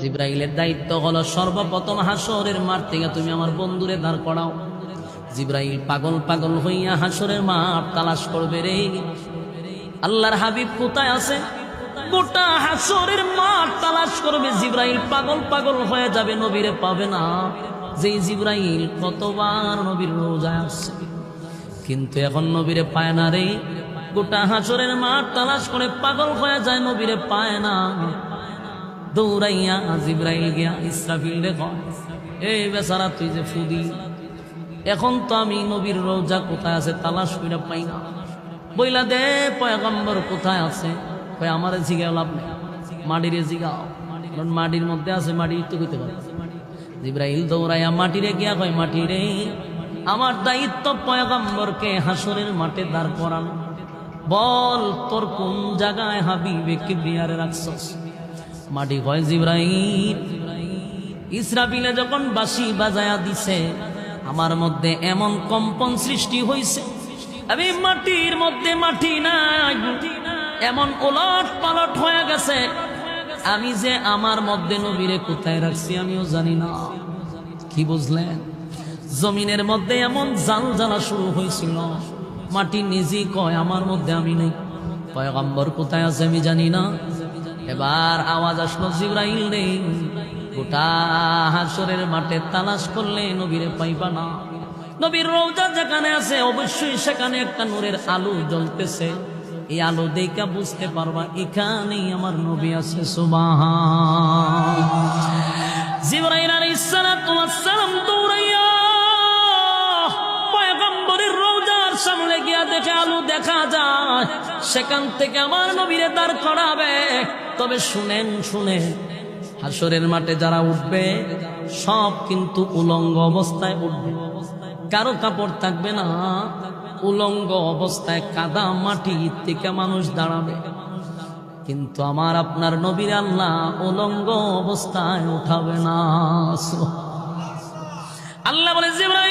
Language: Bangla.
জিব্রাইলের দায়িত্ব হলো সর্বপ্রথম হাসরের মাঠ থেকে তুমি আমার বন্ধুরে দাঁড় করাও। জিব্রাইল পাগল পাগল হইয়া হাসরের মাঠ তালাশ করবে রে, আল্লাহর হাবিব কোথায় আছে। গোটা হাসরের মাঠ তালাশ করবে, জিব্রাইল পাগল পাগল হয়ে যাবে, নবীরে পাবে না। যেই জিব্রাইল কতবার নবীর রোজায় আসছে, কিন্তু এখন নবীরে পায় না রে। গোটা হাসরের মাঠ তালাশ করে পাগল হয়ে যায়, নবীরে পায় না। দৌড়াইয়া জিব্রাইল গিয়া ইসরাফিল রে কয়, এই বেচারা তুই যে ফুদি, এখন তো আমি নবীর রোজা কোথায় আছে তালাশ করে পাই না, বইলা দে পয়গম্বর কোথায় আছে। কয় আমারে জিগাও লাভ নেই, মাটিরে জিগাও, কারণ মাটির মধ্যে আছে, মাটি তো কইতে পারে। জিব্রাইল দৌড়াইয়া মাটিরে গিয়া কয়, মাটি রে, আমার দায়িত্ব পয়গম্বরকে হাসরের মাঠে দাঁড় করানো, বল তোর কোন জায়গায় হাবিবে কিবরিয়ারে রাখছস। মাটি কয়, জিব্রাইল, ইসরাফিলে যখন বাঁশি বাজায়া দিছে আমার মধ্যে এমন কম্পন সৃষ্টি হইছে, আমি মাটির মধ্যে মাটি নাই, এমন ওলট পালট হয়ে গেছে, আমি যে আমার মধ্যে নবীরে কোথায় রাখছি আমিও জানি না। কি বুঝলেন? জমিনের মধ্যে এমন জাল জ্বালা শুরু হয়েছিল, মাটি নিজেই কয় আমার মধ্যে আমি নেই, পয়গম্বর কোথায় আছে আমি জানি না। এবার আওয়াজ আসলো, জিব্রাইল নেই, গোটা হাসরের মাঠে তালাশ করলে নবীরে পাইবা না। নবীর রওজা যেখানে আছে অবশ্যই সেখানে একটা নূরের আলো জ্বলতেছে, এই আলো দেখা বুঝতে পারবা এখানেই আমার নবী আছে। সুবহান। জিবরাইল আলাইহিস সালাতু ওয়াস সালাম দৌড়াইয়া পয়গম্বরের রওজার সামনে গিয়া দেখে আলো দেখা যায়, সেখান থেকে আমার নবীরে দাঁড় করাবে। তবে শুনেন, হাসরের মাঠে যারা উঠবে সব কিন্তু উলঙ্গ অবস্থায় উঠবে, কারো কাপড় থাকবে না, উলঙ্গ অবস্থায় কাদা মাটি থেকে মানুষ দাঁড়াবে। কিন্তু আমার আপনার নবীর আল্লাহ উলঙ্গ অবস্থায় উঠাবে না। আল্লাহ বলে, জিবরাইল